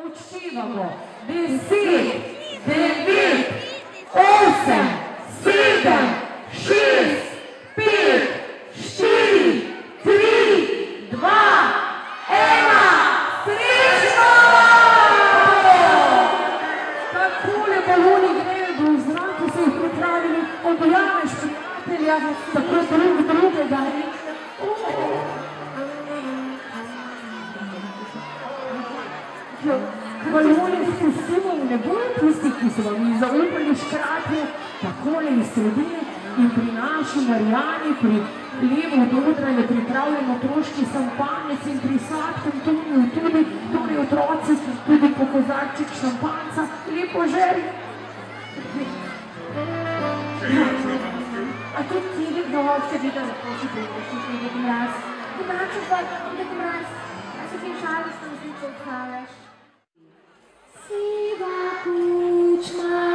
Odštevamo 10, 9, 8, 7, 6, 5, 4, 3, 2, 1, srečno! Takole baloni grejo do zrak, ki so jih pripravili, objaveš prijatelja, tako drugega. Baloni spustimo v nebo, tisti, ki so vam jih zaupali škratje, takole iz sredine in pri naši Marijani, pri levo od odra je pripravljen otroški šampanjec in pri sladkem Toniju tudi, torej otroci, tudi po kozarček šampanjca, lepo želi. A tudi ti nekdo seveda zaproši priložiti Deki Mraz. Deki Mraz, a se ti žalostno zniče odhaješ? Siva kučma,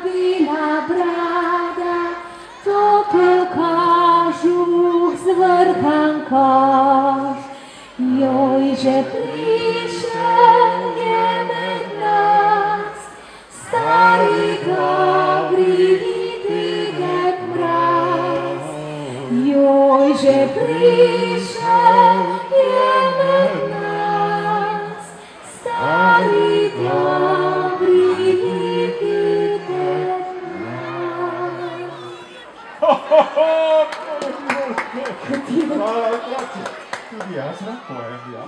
bila brada, topel kažuh, zvrhan koš. Joj, že prišel je med nas, stari dobri Deki Mraz. Joj, že prišel je med nas, stari dobri Deki Mraz. Tudi jaz rad pojem, ja.